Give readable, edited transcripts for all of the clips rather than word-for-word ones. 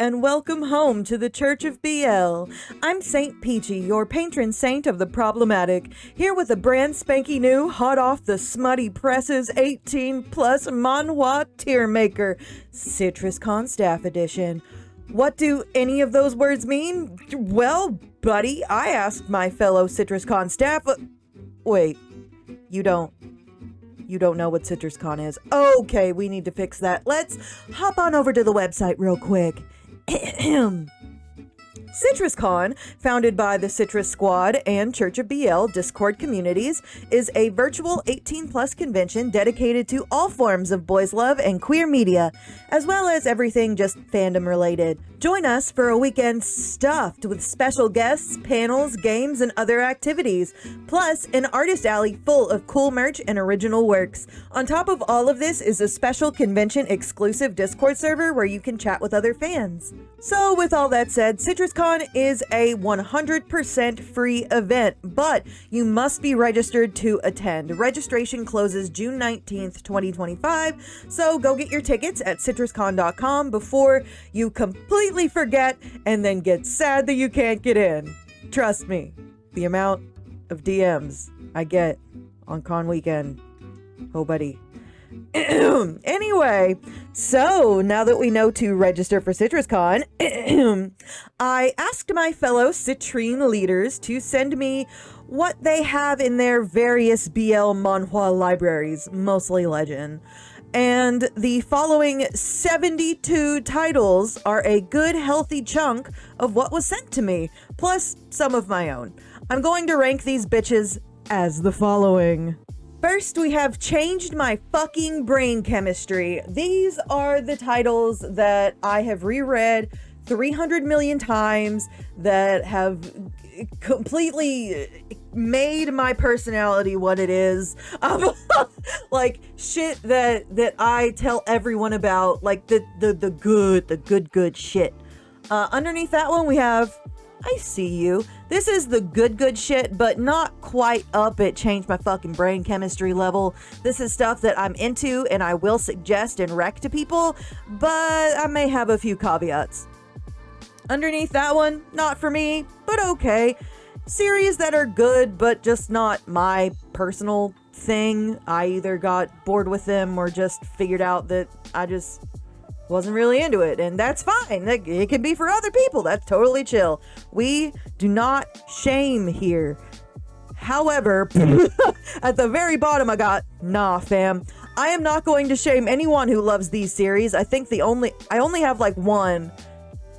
and welcome home to the Church of BL. I'm Saint Peachie, your patron saint of the problematic, here with a brand spanky new, hot off the smutty presses 18 plus Manhwa tear maker, Citrus Con Staff Edition. What do any of those words mean? Well, buddy, I asked my fellow Citrus Con staff. Wait, you don't know what CitrusCon is. Okay, we need to fix that. Let's hop on over to the website real quick. CitrusCon, founded by the Citrus Squad and Church of BL Discord communities, is a virtual 18-plus convention dedicated to all forms of boys love and queer media, as well as everything just fandom-related. Join us for a weekend stuffed with special guests, panels, games, and other activities, plus an artist alley full of cool merch and original works. On top of all of this is a special convention-exclusive Discord server where you can chat with other fans. So, with all that said, CitrusCon is a 100% free event, but you must be registered to attend. Registration closes June 19th, 2025, so go get your tickets at citruscon.com before you completely forget and then get sad that you can't get in. Trust me, the amount of DMs I get on con weekend. Oh, buddy. Anyway, so now that we know to register for CitrusCon, I asked my fellow Citrine leaders to send me what they have in their various BL Manhwa libraries, mostly Legend. And the following 72 titles are a good, healthy chunk of what was sent to me, plus some of my own. I'm going to rank these bitches as the following. First, we have Changed My Fucking Brain Chemistry. These are the titles that I have reread 300 million times, that have completely made my personality what it is. Like shit that I tell everyone about, like the good shit. Underneath that one, we have I See You. This is the good shit, but not quite up at Change My Fucking Brain Chemistry level. This is stuff that I'm into and I will suggest and rec to people, but I may have a few caveats. Underneath that one, not for me, but okay. Series that are good, but just not my personal thing. I either got bored with them or just figured out that I just wasn't really into it, and that's fine. It can be for other people. That's totally chill. We do not shame here. However, at the very bottom I got, nah fam, I am not going to shame anyone who loves these series. I think I only have like one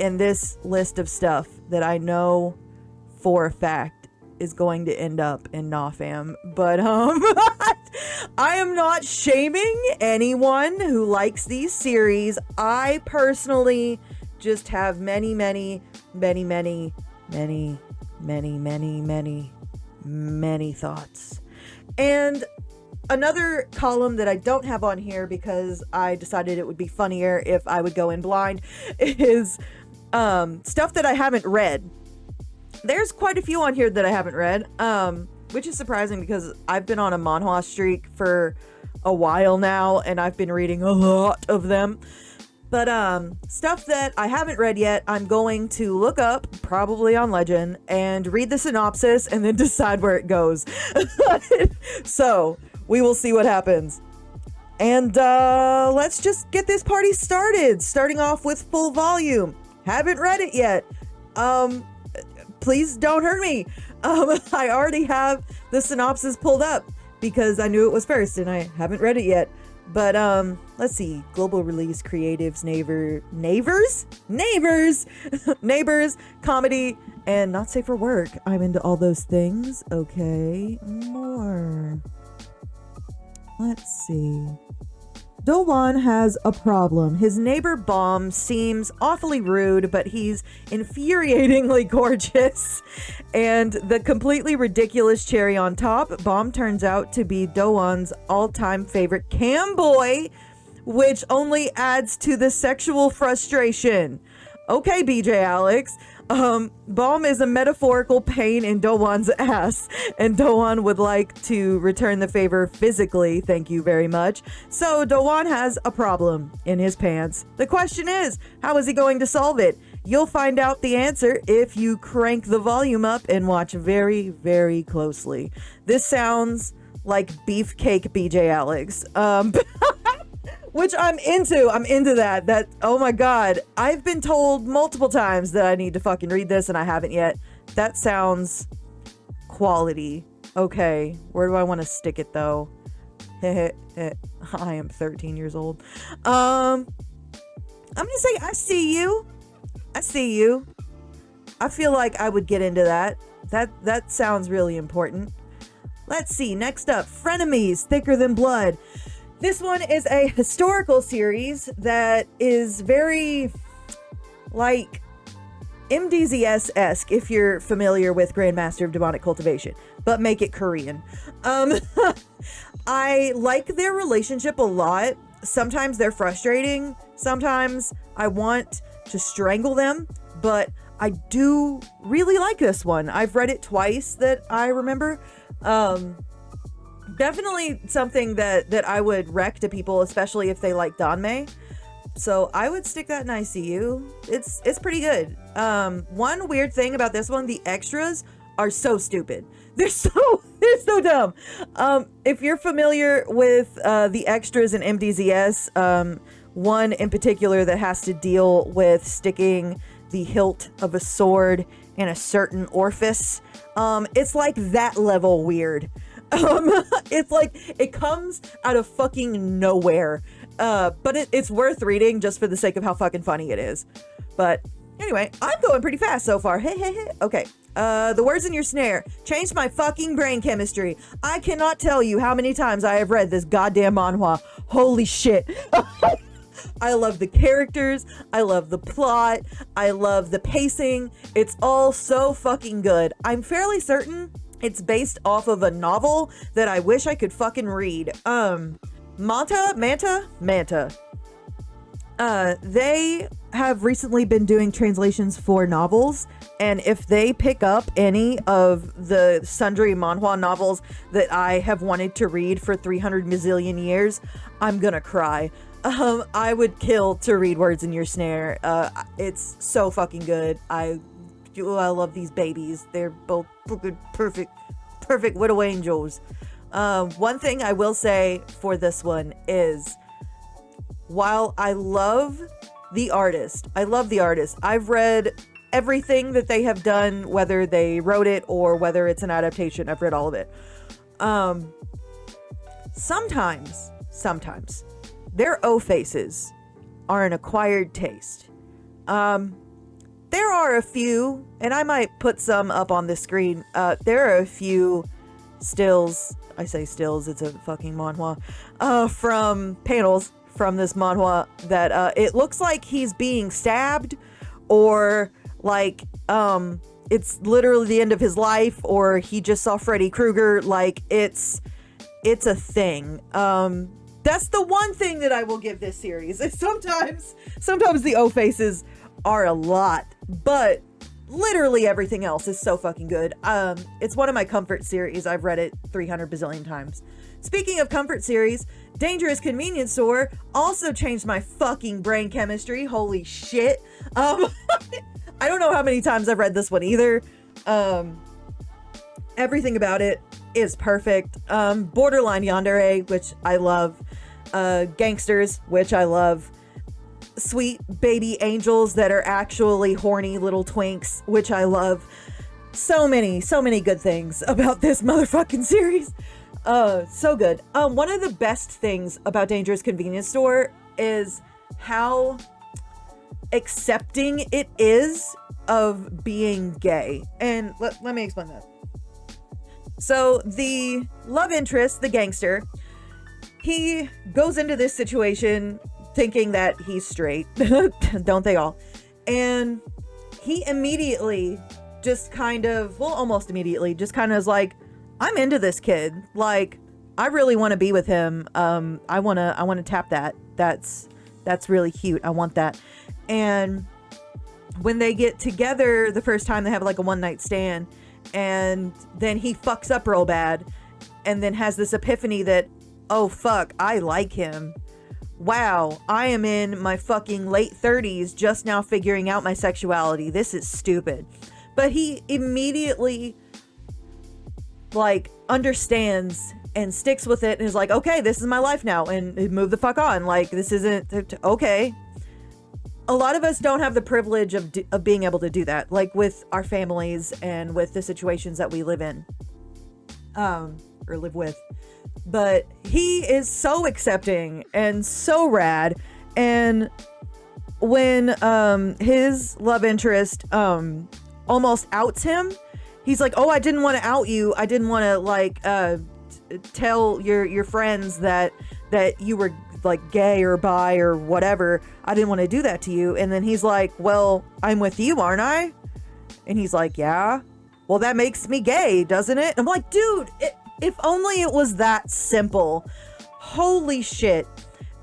in this list of stuff that I know for a fact is going to end up in nah fam, but I am not shaming anyone who likes these series. I personally just have many thoughts. And another column that I don't have on here because I decided it would be funnier if I would go in blind is stuff that I haven't read. There's quite a few on here that I haven't read, which is surprising because I've been on a manhwa streak for a while now and I've been reading a lot of them. But stuff that I haven't read yet, I'm going to look up, probably on Legend, and read the synopsis and then decide where it goes. So we will see what happens. And let's just get this party started, starting off with Full Volume. Haven't read it yet. Please don't hurt me. I already have the synopsis pulled up because I knew it was first and I haven't read it yet. But let's see. Global release, creatives, neighbors, comedy, and not safe for work. I'm into all those things. Okay, more. Let's see. Dowan has a problem. His neighbor Bomb seems awfully rude, but he's infuriatingly gorgeous. And the completely ridiculous cherry on top, Bomb turns out to be Dowan's all-time favorite cam boy, which only adds to the sexual frustration. Okay, BJ Alex. Balm is a metaphorical pain in Dowan's ass, and Dowan would like to return the favor physically, thank you very much. So Dowan has a problem in his pants. The question is, how is he going to solve it? You'll find out the answer if you crank the volume up and watch very, very closely. This sounds like beefcake BJ Alex. Which I'm into. I'm into that. Oh my God. I've been told multiple times that I need to fucking read this and I haven't yet. That sounds quality. Okay. Where do I want to stick it though? I am 13 years old. I'm going to say, I see you. I see you. I feel like I would get into that. That sounds really important. Let's see. Next up, Frenemies, Thicker Than Blood. This one is a historical series that is very, like, MDZS-esque, if you're familiar with Grandmaster of Demonic Cultivation, but make it Korean. I like their relationship a lot. Sometimes they're frustrating. Sometimes I want to strangle them, but I do really like this one. I've read it twice that I remember. Definitely something that I would rec to people, especially if they like Danmei. So I would stick that in ICU. It's pretty good. One weird thing about this one, the extras are so stupid. They're so dumb. If you're familiar with the extras in MDZS, one in particular that has to deal with sticking the hilt of a sword in a certain orifice, it's like that level weird. It's like it comes out of fucking nowhere, but it's worth reading just for the sake of how fucking funny it is. But anyway, I'm going pretty fast so far. Hey. Okay. The words in your snare changed my fucking brain chemistry. I cannot tell you how many times I have read this goddamn manhwa. Holy shit. I love the characters. I love the plot. I love the pacing. It's all so fucking good. I'm fairly certain it's based off of a novel that I wish I could fucking read. Manta. They have recently been doing translations for novels, and if they pick up any of the sundry manhwa novels that I have wanted to read for 300 million years, I'm gonna cry. I would kill to read Words in Your Snare. It's so fucking good. I love these babies. They're both perfect widow angels. One thing I will say for this one is, while I love the artist, I've read everything that they have done, whether they wrote it or whether it's an adaptation. I've read all of it. Sometimes their O-faces are an acquired taste. There are a few, and I might put some up on the screen. There are a few stills. I say stills, it's a fucking manhwa. From panels from this manhwa that it looks like he's being stabbed, or like it's literally the end of his life, or he just saw Freddy Krueger. Like it's a thing. That's the one thing that I will give this series. Sometimes the O-faces are a lot, but literally everything else is so fucking good. It's one of my comfort series. I've read it 300 bazillion times. Speaking of comfort series, Dangerous Convenience Store also changed my fucking brain chemistry. Holy shit. I don't know how many times I've read this one either. Everything about it is perfect. Borderline Yandere, which I love. Gangsters, which I love. Sweet baby angels that are actually horny little twinks, which I love. So many good things about this motherfucking series. So good. One of the best things about Dangerous Convenience Store is how accepting it is of being gay. And let me explain that. So the love interest, the gangster, he goes into this situation thinking that he's straight. Don't they all? And he immediately just almost immediately just kind of is like, I'm into this kid. Like, I really want to be with him. I want to tap that. That's really cute. I want that. And when they get together the first time, they have like a one night stand, and then he fucks up real bad and then has this epiphany that, oh fuck, I like him. Wow, I am in my fucking late 30s just now figuring out my sexuality. This is stupid. But he immediately like understands and sticks with it and is like, okay, this is my life now, and move the fuck on. Like, this isn't okay. A lot of us don't have the privilege of being able to do that, like with our families and with the situations that we live in, or live with. But he is so accepting and so rad. And when his love interest almost outs him, he's like, oh, I didn't want to out you. I didn't want to like tell your friends that you were like gay or bi or whatever. I didn't want to do that to you. And then he's like, well, I'm with you, aren't I? And he's like, yeah. Well, that makes me gay, doesn't it? I'm like, dude, if only it was that simple. Holy shit.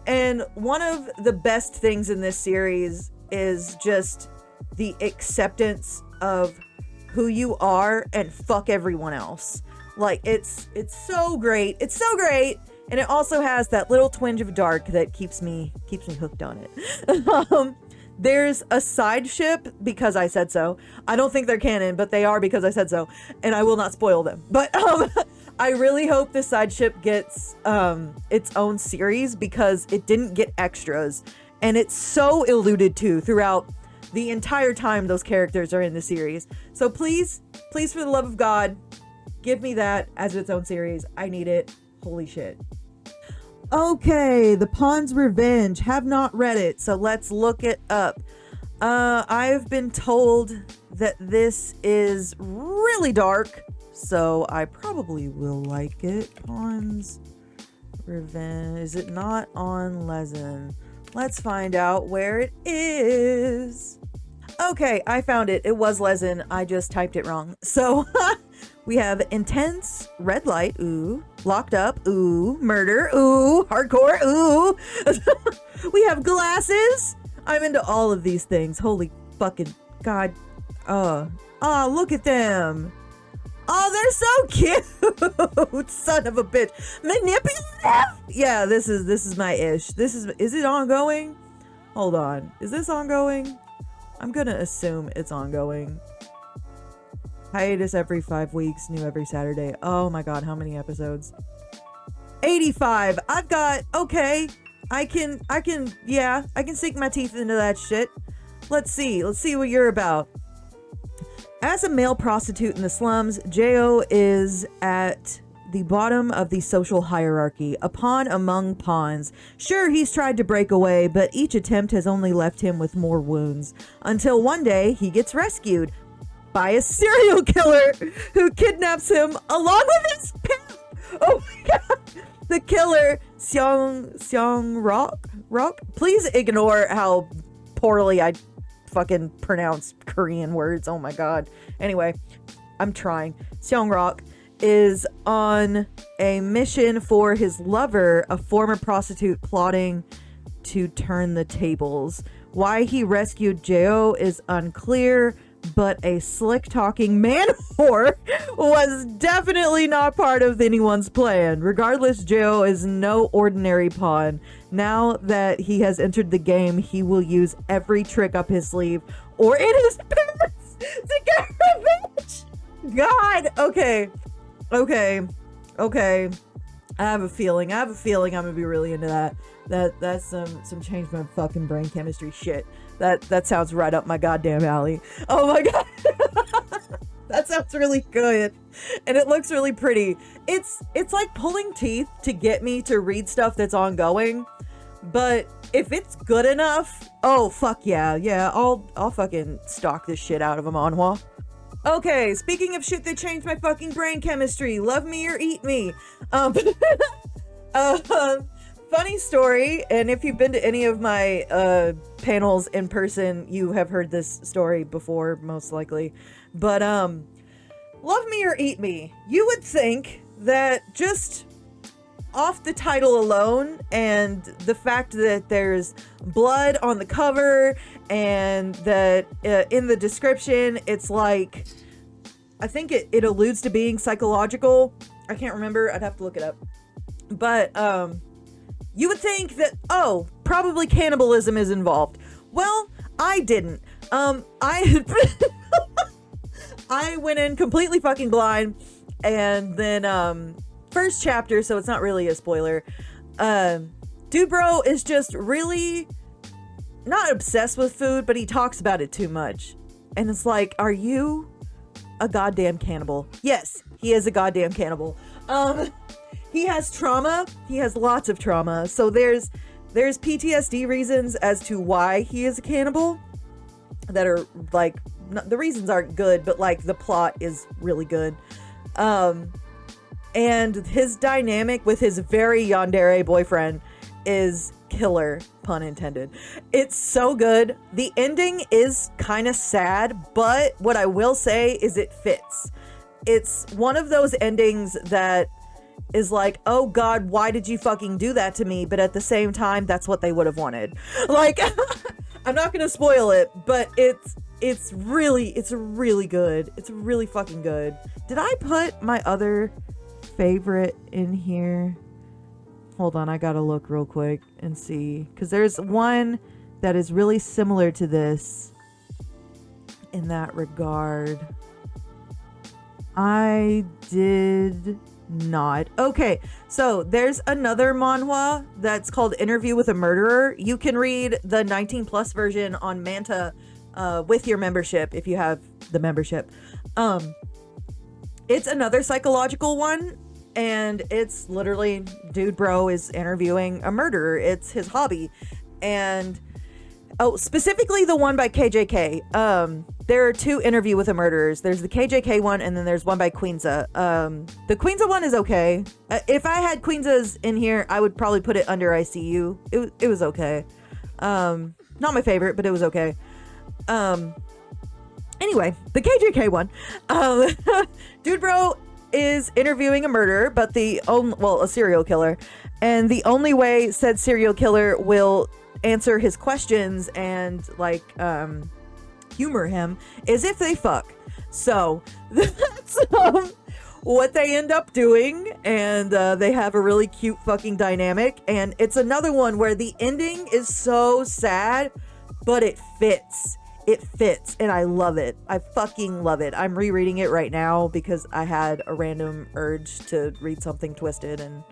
And one of the best things in this series is just the acceptance of who you are and fuck everyone else. Like, it's so great. It's so great. And it also has that little twinge of dark that keeps me hooked on it. There's a side ship because I said so. I don't think they're canon, but they are because I said so. And I will not spoil them. But I really hope this side ship gets its own series because it didn't get extras. And it's so alluded to throughout the entire time those characters are in the series. So please, for the love of God, give me that as its own series. I need it. Holy shit. Okay, The Pawn's Revenge. Have not read it, so let's look it up. I've been told that this is really dark, so I probably will like it. Pawn's Revenge. Is it not on Lezen? Let's find out where it is. Okay, I found it. It was Lezen. I just typed it wrong. So we have intense, red light, ooh, locked up, ooh, murder, ooh, hardcore, ooh. We have glasses. I'm into all of these things. Holy fucking God. Oh, look at them. Oh, they're so cute. Son of a bitch. Manipulative? Yeah, this is my ish. Is it ongoing? Hold on. Is this ongoing? I'm gonna assume it's ongoing. Hiatus every 5 weeks, new every Saturday. Oh my God, how many episodes? 85. I've got, okay. I can sink my teeth into that shit. Let's see what you're about. As a male prostitute in the slums, Jo is at the bottom of the social hierarchy, a pawn among pawns. Sure, he's tried to break away, but each attempt has only left him with more wounds. Until one day, he gets rescued by a serial killer who kidnaps him along with his pimp. Oh my God. The killer, Seong Rock. Please ignore how poorly I fucking pronounce Korean words. Oh my God. Anyway, I'm trying. Seong Rock is on a mission for his lover, a former prostitute plotting to turn the tables. Why he rescued Jo is unclear, but a slick-talking man whore was definitely not part of anyone's plan. Regardless, Jo is no ordinary pawn. Now that he has entered the game, he will use every trick up his sleeve or in his pants to get revenge. God, okay. I have a feeling I'm gonna be really into that. That's some change my fucking brain chemistry shit. That sounds right up my goddamn alley. Oh my God. That sounds really good. And it looks really pretty. It's like pulling teeth to get me to read stuff that's ongoing. But if it's good enough, oh fuck yeah. Yeah, I'll fucking stalk this shit out of a manhwa. Okay, speaking of shit that changed my fucking brain chemistry, Love Me or Eat Me. Funny story, and if you've been to any of my panels in person, you have heard this story before, most likely. But Love Me or Eat Me. You would think that just off the title alone and the fact that there's blood on the cover and that in the description it's like, I think it alludes to being psychological. I can't remember. I'd have to look it up. But you would think that, oh, probably cannibalism is involved. Well, I didn't. I went in completely fucking blind, and then first chapter, so it's not really a spoiler. Dude bro is just really not obsessed with food, but he talks about it too much. And it's like, are you a goddamn cannibal? Yes, he is a goddamn cannibal. He has trauma. He has lots of trauma. So there's PTSD reasons as to why he is a cannibal that are like, the reasons aren't good, but like the plot is really good. And his dynamic with his very yandere boyfriend is killer, pun intended. It's so good. The ending is kind of sad, but what I will say is it fits. It's one of those endings that is like, oh God, why did you fucking do that to me? But at the same time, that's what they would have wanted. Like, I'm not gonna spoil it, but it's really good. It's really fucking good. Did I put my other favorite in here? Hold on, I gotta look real quick and see, because there's one that is really similar to this in that regard. I did not. Okay, so there's another manhwa that's called Interview with a Murderer. You can read the 19 plus version on Manta with your membership if you have the membership. It's another psychological one, and it's literally dude bro is interviewing a murderer. It's his hobby. And specifically the one by KJK. There are two Interview with a Murderers. There's the KJK one, and then there's one by Queenza. The Queenza one is okay. If I had Queenza's in here, I would probably put it under ICU. It was okay. Not my favorite, but it was okay. Anyway, the KJK one. Dude bro is interviewing a murderer, but a serial killer. And the only way said serial killer will answer his questions and like humor him is if they fuck. So that's what they end up doing, and they have a really cute fucking dynamic. And it's another one where the ending is so sad, but it fits. It fits, and I love it. I fucking love it. I'm rereading it right now because I had a random urge to read something twisted, and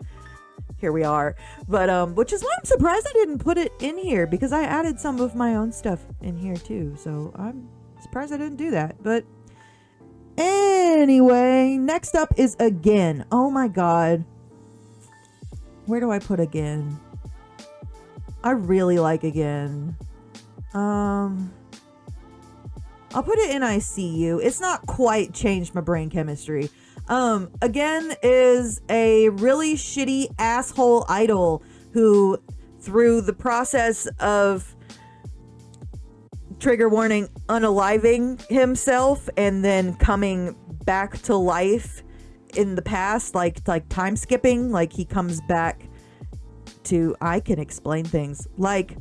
here we are. But which is why I'm surprised I didn't put it in here, because I added some of my own stuff in here too. So I'm surprised I didn't do that. But anyway, next up is Again. Oh my god. Where do I put Again? I really like Again. I'll put it in ICU. It's not quite changed my brain chemistry. Again is a really shitty asshole idol who, through the process of, trigger warning, unaliving himself and then coming back to life in the past, like time skipping, like he comes back to, I can explain things, like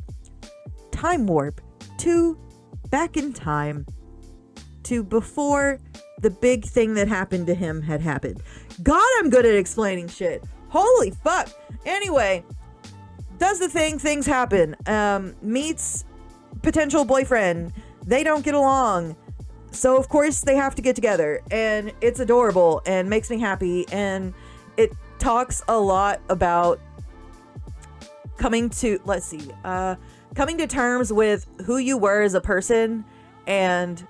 time warp to back in time to before the big thing that happened to him had happened. God, I'm good at explaining shit. Holy fuck. Anyway, does the thing, things happen. Meets potential boyfriend. They don't get along. So of course they have to get together, and it's adorable and makes me happy, and it talks a lot about coming to terms with who you were as a person and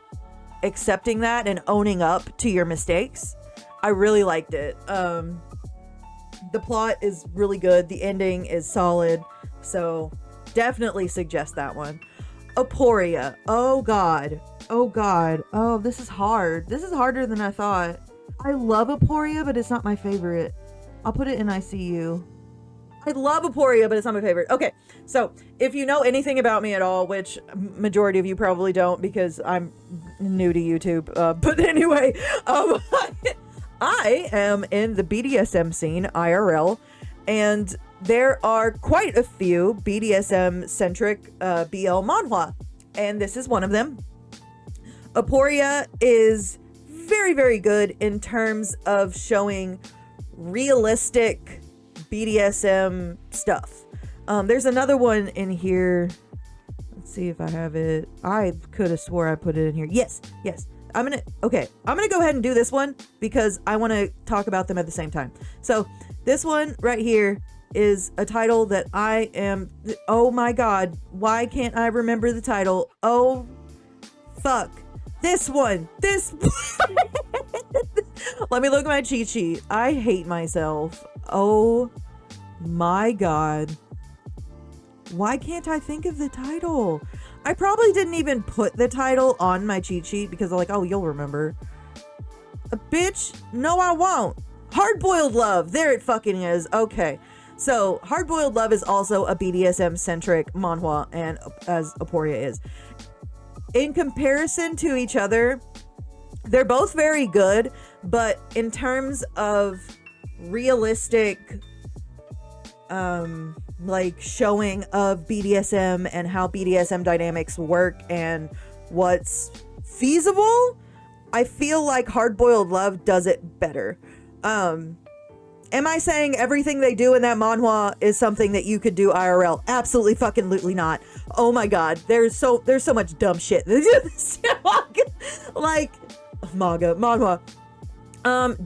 accepting that and owning up to your mistakes. I really liked it. The plot is really good. The ending is solid. So definitely suggest that one. Aporia. Oh god. Oh, this is hard. This is harder than I thought. I love Aporia, but it's not my favorite. I'll put it in ICU. I love Aporia, but it's not my favorite. Okay, so if you know anything about me at all, which majority of you probably don't because I'm new to YouTube, but anyway, I am in the BDSM scene, IRL, And there are quite a few BDSM-centric BL manhwa, and this is one of them. Aporia is very, very good in terms of showing realistic BDSM stuff. There's another one in here. Let's see if I have it. I could have swore I put it in here. Yes. I'm gonna go ahead and do this one because I want to talk about them at the same time. So this one right here is a title that oh my god, why can't I remember the title? Oh fuck, this one. Let me look at my cheat sheet. I hate myself. Oh my god, why can't I think of the title? I probably didn't even put the title on my cheat sheet because I'm like, oh, you'll remember. Bitch, no I won't. Hard-Boiled Love, there it fucking is. Okay, so Hard-Boiled Love is also a BDSM-centric manhwa, and as Aporia is. In comparison to each other, they're both very good, but in terms of realistic like showing of BDSM and how BDSM dynamics work and what's feasible, I feel like Hard-Boiled Love does it better. Am I saying everything they do in that manhwa is something that you could do IRL? Absolutely fucking lutely not. Oh my god, there's so much dumb shit. Like manhwa.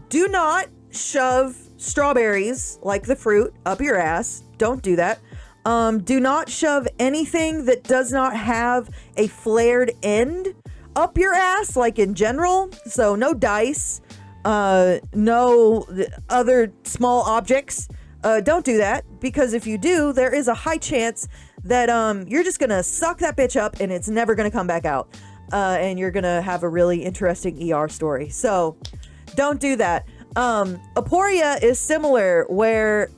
Do not shove strawberries like the fruit up your ass. Don't do that. Do not shove anything that does not have a flared end up your ass, like in general. So no dice, no other small objects. Don't do that, because if you do, there is a high chance that you're just gonna suck that bitch up and it's never gonna come back out. And you're gonna have a really interesting ER story. So don't do that. Aporia is similar, where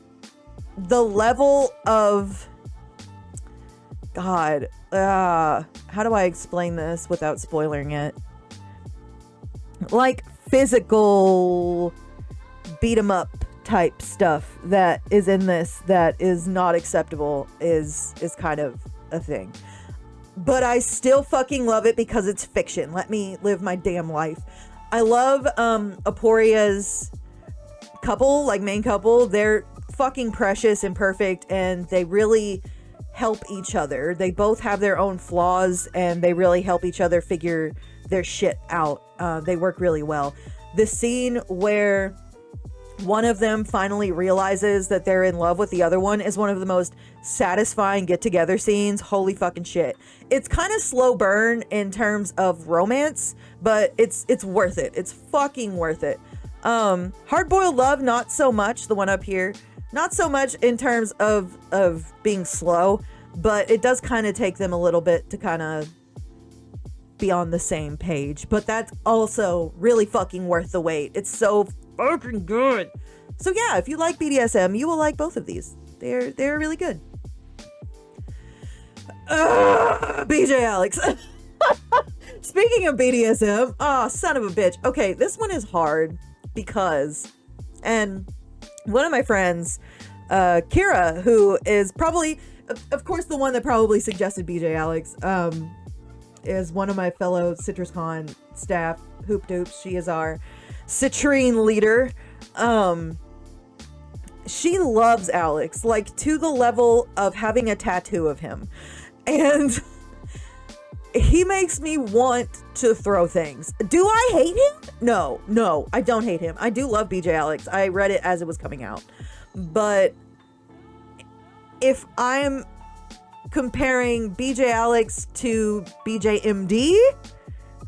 the level of God, how do I explain this without spoiling it? Like physical beat 'em up type stuff that is in this that is not acceptable is kind of a thing. But I still fucking love it because it's fiction. Let me live my damn life. I love Aporia's couple, like main couple. They're fucking precious and perfect, and they really help each other. They both have their own flaws, and they really help each other figure their shit out. They work really well. The scene where one of them finally realizes that they're in love with the other one is one of the most satisfying get-together scenes. Holy fucking shit. It's kind of slow burn in terms of romance, but it's worth it. It's fucking worth it. Hard-Boiled Love, not so much. The one up here, not so much in terms of being slow, but it does kind of take them a little bit to kind of be on the same page. But that's also really fucking worth the wait. It's so fucking good. So yeah, if you like BDSM, you will like both of these. They're really good. BJ Alex. Speaking of BDSM, son of a bitch. Okay, this one is hard because, and one of my friends, Kira, who is probably, of course, the one that probably suggested BJ Alex, is one of my fellow CitrusCon staff, Hoop Doops. She is our citrine leader. She loves Alex, like to the level of having a tattoo of him. And he makes me want to throw things. Do I hate him? No, I don't hate him. I do love BJ Alex. I read it as it was coming out. But if I'm comparing BJ Alex to BJ MD,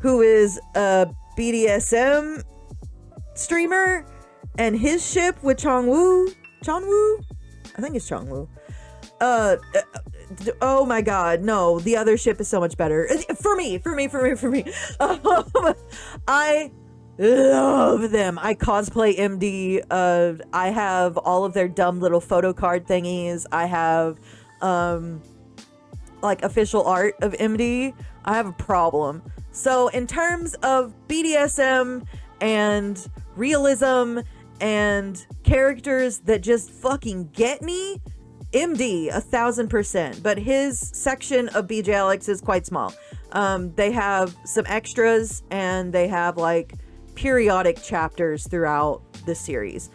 who is a BDSM streamer, and his ship with Chongwoo, I think it's Chongwoo. Oh my god, no, the other ship is so much better. For me. I love them. I cosplay MD. I have all of their dumb little photo card thingies. I have, like official art of MD. I have a problem. So in terms of BDSM and realism and characters that just fucking get me, MD 1000%. But his section of BJ Alex is quite small. They have some extras and they have like periodic chapters throughout the series,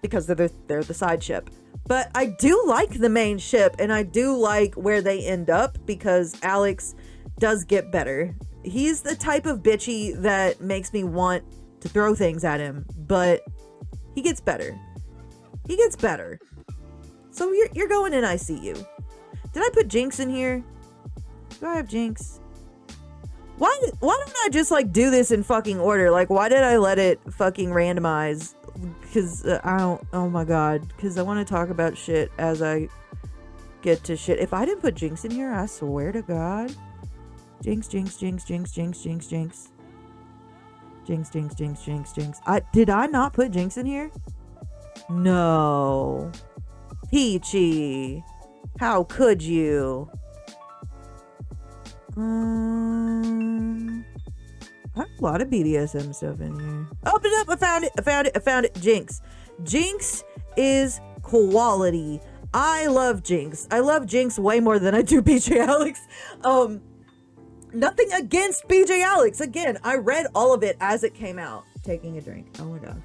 because they're the side ship. But I do like the main ship, and I do like where they end up, because Alex does get better. He's the type of bitchy that makes me want to throw things at him, but he gets better. He gets better. So you're going in ICU. Did I put Jinx in here? Do I have Jinx? Why don't I just like do this in fucking order? Like, why did I let it fucking randomize? Because I don't, oh my god, because I want to talk about shit as I get to shit. If I didn't put Jinx in here, I swear to god. Jinx, Jinx, Jinx, Jinx, Jinx, Jinx, Jinx. Jinx, Jinx, Jinx, Jinx, Jinx. Did I not put Jinx in here? No. Peachie. How could you? I have a lot of BDSM stuff in here. Open it up. I found it. Jinx. Jinx is quality. I love Jinx. I love Jinx way more than I do BJ Alex. Nothing against BJ Alex. Again, I read all of it as it came out. Taking a drink. Oh my god.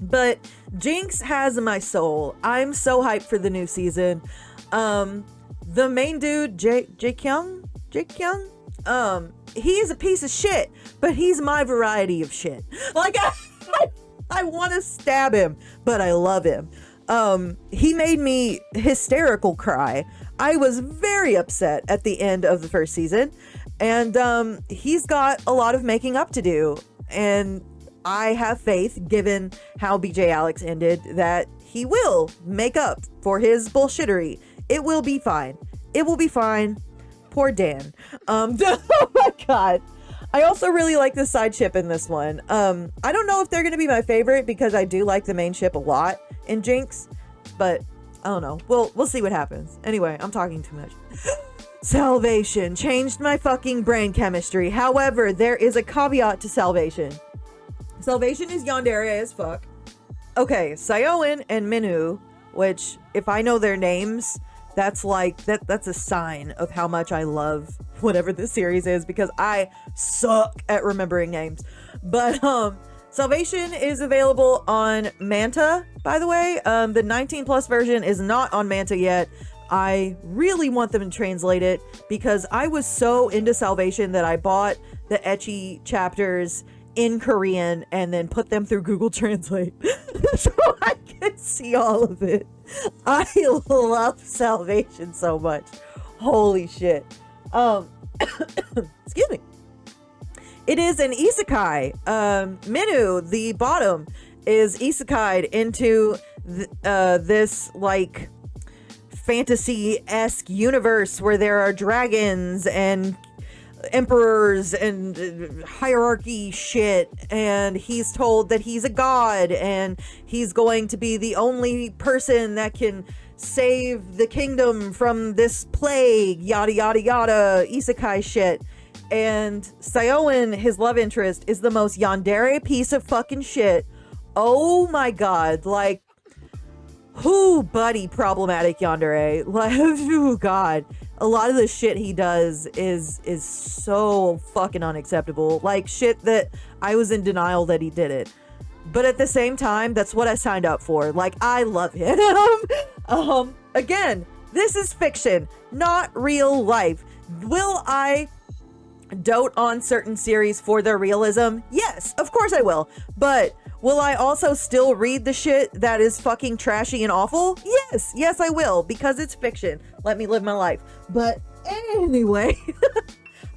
But Jinx has my soul. I'm so hyped for the new season. The main dude, Jaekyung, he is a piece of shit, but he's my variety of shit. Like, I want to stab him, but I love him. He made me hysterical cry. I was very upset at the end of the first season, and he's got a lot of making up to do, and I have faith, given how BJ Alex ended, that he will make up for his bullshittery. It will be fine. It will be fine. Poor Dan. Oh my god. I also really like the side ship in this one. I don't know if they're going to be my favorite, because I do like the main ship a lot in Jinx, but I don't know. We'll see what happens. Anyway, I'm talking too much. Salvation changed my fucking brain chemistry. However, there is a caveat to Salvation. Salvation is yandere as fuck. Okay, Sayoin and Minhu, which, if I know their names, that's like, that's a sign of how much I love whatever this series is, because I suck at remembering names. But Salvation is available on Manta, by the way. The 19 plus version is not on Manta yet. I really want them to translate it, because I was so into Salvation that I bought the ecchi chapters in Korean and then put them through Google Translate so I could see all of it. I love Salvation so much. Holy shit. Excuse me. It is an isekai. Minhu, the bottom, is isekai'd into this like fantasy-esque universe where there are dragons and emperors and hierarchy shit, and he's told that he's a god and he's going to be the only person that can save the kingdom from this plague, yada yada yada, isekai shit. And Sayoin, his love interest, is the most yandere piece of fucking shit. Oh my god, like, who buddy problematic yandere, like, oh god. A lot of the shit he does is so fucking unacceptable. Like, shit that I was in denial that he did it. But at the same time, that's what I signed up for. Like, I love him. Again, this is fiction, not real life. Will I dote on certain series for their realism? Yes, of course I will. But will I also still read the shit that is fucking trashy and awful? Yes I will, because it's fiction. Let me live my life. But anyway,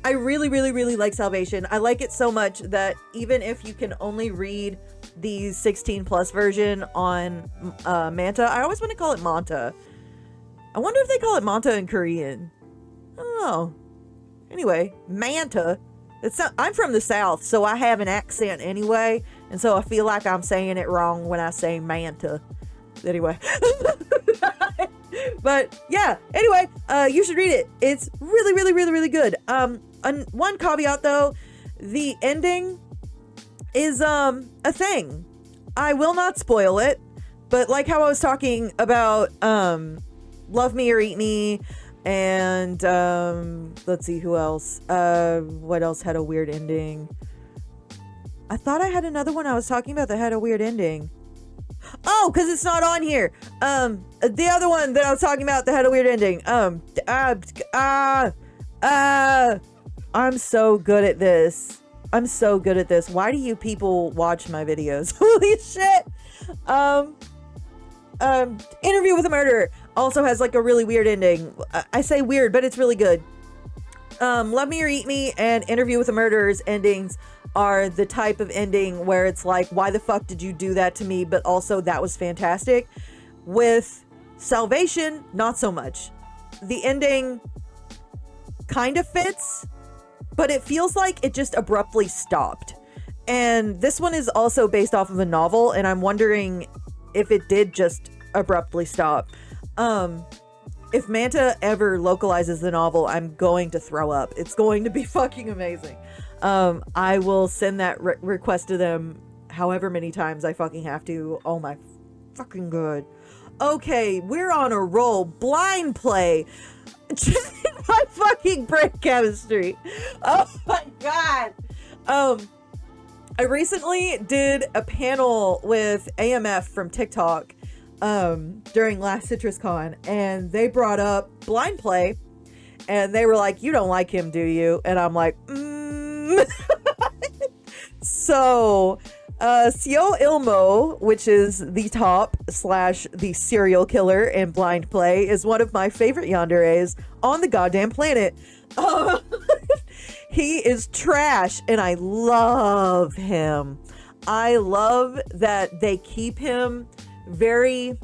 I really like Salvation. I like it so much that even if you can only read the 16 plus version on Manta, I always want to call it Manta. I wonder if they call it Manta in Korean. I don't know. Anyway, Manta. I'm from the South, so I have an accent anyway, and so I feel like I'm saying it wrong when I say Manta. Anyway. But yeah, anyway, you should read it. It's really good. One caveat though, the ending is a thing. I will not spoil it, but like how I was talking about Love Me or Eat Me, and let's see who else. What else had a weird ending? I thought I had another one I was talking about that had a weird ending. Oh, because it's not on here. The other one that I was talking about that had a weird ending. I'm so good at this. I'm so good at this. Why do you people watch my videos? Holy shit. Interview with a Murderer also has like a really weird ending. I say weird, but it's really good. Love Me or Eat Me and Interview with a Murderer's endings are the type of ending where it's like, why the fuck did you do that to me? But also that was fantastic. With Salvation, not so much. The ending kind of fits, but it feels like it just abruptly stopped. And this one is also based off of a novel, and I'm wondering if it did just abruptly stop. If Manta ever localizes the novel, I'm going to throw up. It's going to be fucking amazing. I will send that request to them however many times I fucking have to. Oh my fucking good. Okay, we're on a roll. Blind play. My fucking brain chemistry. Oh my god. I recently did a panel with AMF from TikTok during last CitrusCon, and they brought up blind play, and they were like, you don't like him, do you? And I'm like, So Sio Ilmo, which is the top / the serial killer in blind play, is one of my favorite yanderes on the goddamn planet. He is trash, and I love him. I love that they keep him very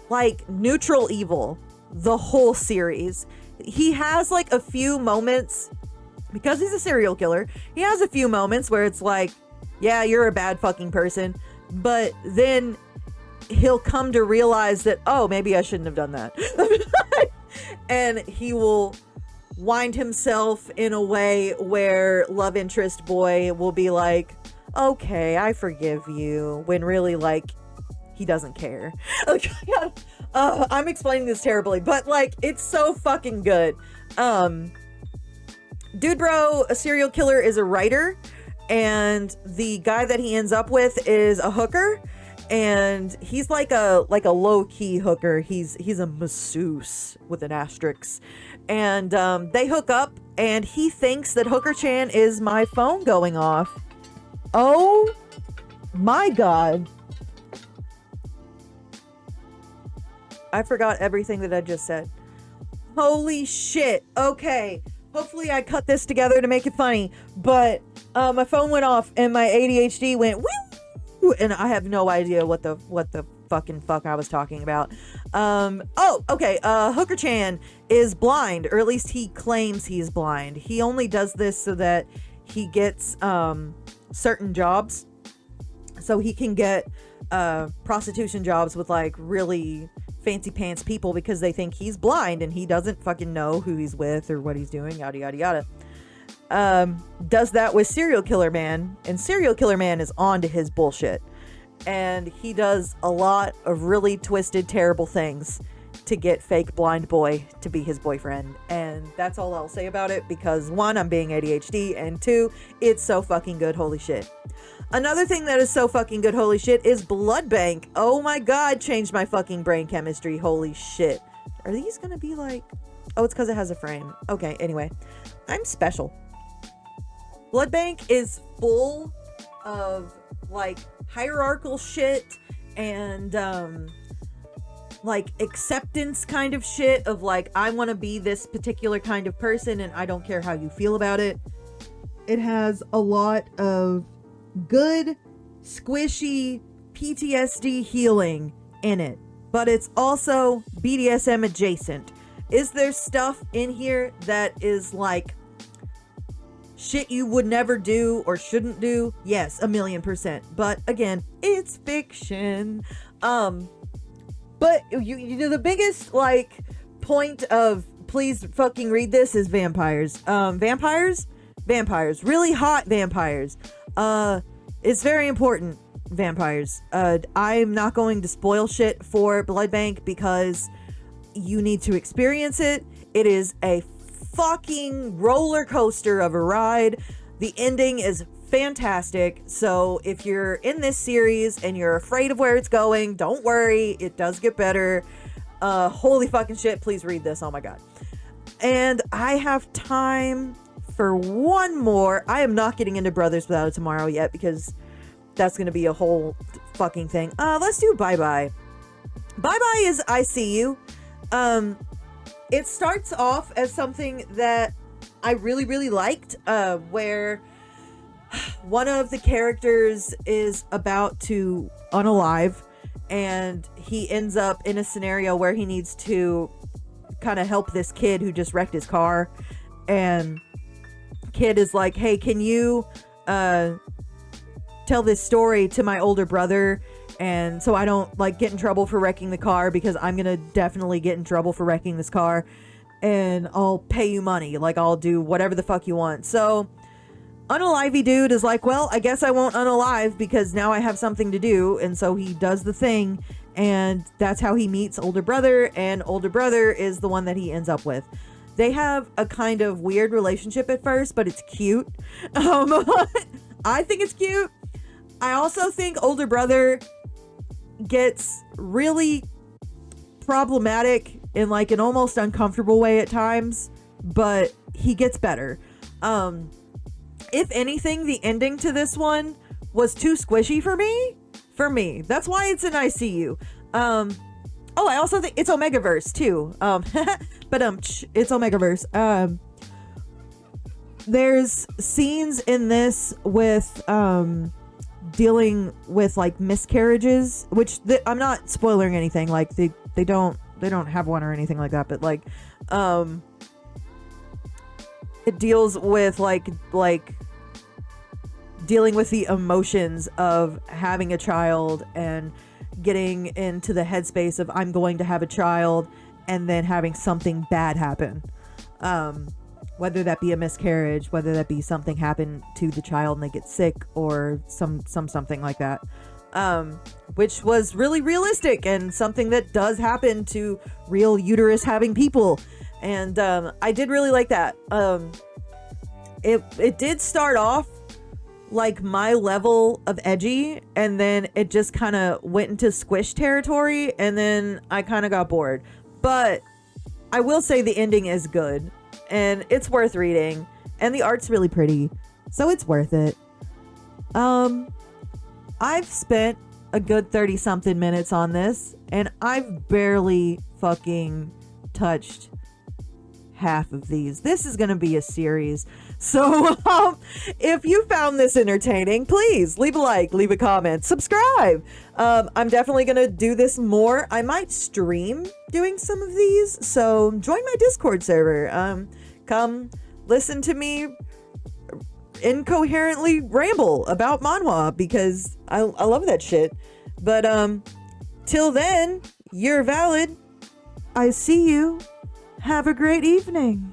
like neutral evil the whole series. He has like a few moments, because he's a serial killer, he has a few moments where it's like, yeah, you're a bad fucking person, but then he'll come to realize that, oh, maybe I shouldn't have done that. And he will wind himself in a way where love interest boy will be like, okay, I forgive you, when really, like, he doesn't care. I'm explaining this terribly, but like, it's so fucking good. Dude bro, a serial killer, is a writer, and the guy that he ends up with is a hooker, and he's like a low-key hooker. He's a masseuse with an asterisk, and they hook up, and he thinks that Hooker Chan is my phone going off. Oh my god. I forgot everything that I just said. Holy shit. Okay. Hopefully I cut this together to make it funny, but my phone went off and my ADHD went woo, and I have no idea what the fucking fuck I was talking about. Oh, okay. Hooker Chan is blind, or at least he claims he's blind. He only does this so that he gets certain jobs, so he can get prostitution jobs with like really fancy pants people, because they think he's blind and he doesn't fucking know who he's with or what he's doing, yada yada yada. Does that with Serial Killer Man, and Serial Killer Man is on to his bullshit, and he does a lot of really twisted, terrible things to get fake blind boy to be his boyfriend. And that's all I'll say about it, because one, I'm being ADHD, and two, it's so fucking good. Holy shit. Another thing that is so fucking good, holy shit, is Blood Bank. Oh my god, changed my fucking brain chemistry. Holy shit. Are these gonna be like... Oh, it's because it has a frame. Okay, anyway. I'm special. Blood Bank is full of, like, hierarchical shit and, like, acceptance kind of shit of, like, I want to be this particular kind of person and I don't care how you feel about it. It has a lot of good, squishy PTSD healing in it, but it's also BDSM adjacent. Is there stuff in here that is like shit you would never do or shouldn't do? Yes, 1,000,000%. But again, it's fiction. But you know, the biggest like point of please fucking read this is vampires. Vampires vampires, really hot vampires. It's very important, vampires. I'm not going to spoil shit for Blood Bank because you need to experience it. It is a fucking roller coaster of a ride. The ending is fantastic. So if you're in this series and you're afraid of where it's going, don't worry, it does get better. Holy fucking shit, please read this. Oh my god. And I have time for one more. I am not getting into Brothers Without a Tomorrow yet because that's going to be a whole fucking thing. Let's do Bye Bye. Bye Bye is I See You. It starts off as something that I really, really liked, where one of the characters is about to unalive and he ends up in a scenario where he needs to kind of help this kid who just wrecked his car, and kid is like, hey, can you tell this story to my older brother, and so I don't like get in trouble for wrecking the car, because I'm gonna definitely get in trouble for wrecking this car, and I'll pay you money, like I'll do whatever the fuck you want. So unalivey dude is like, well, I guess I won't unalive because now I have something to do. And so he does the thing, and that's how he meets older brother, and older brother is the one that he ends up with. They have a kind of weird relationship at first, but it's cute. I think it's cute. I also think older brother gets really problematic in like an almost uncomfortable way at times, but he gets better. If anything, the ending to this one was too squishy for me. That's why it's an ICU. I also think it's Omegaverse too. But it's Omegaverse. There's scenes in this with dealing with like miscarriages, which I'm not spoiling anything. Like they don't have one or anything like that. But like it deals with like dealing with the emotions of having a child and getting into the headspace of I'm going to have a child, and then having something bad happen, whether that be a miscarriage, whether that be something happen to the child and they get sick, or something like that, which was really realistic and something that does happen to real uterus having people. And I did really like that. It did start off like my level of edgy, and then it just kind of went into squish territory, and then I kind of got bored. But I will say the ending is good, and it's worth reading, and the art's really pretty, so it's worth it. I've spent a good 30 something minutes on this, and I've barely fucking touched half of these. This is gonna be a series. So if you found this entertaining, please leave a like, leave a comment, subscribe. I'm definitely gonna do this more. I might stream doing some of these, so join my Discord server. Come listen to me incoherently ramble about manhwa, because I love that shit. But till then, you're valid. I see you. Have a great evening.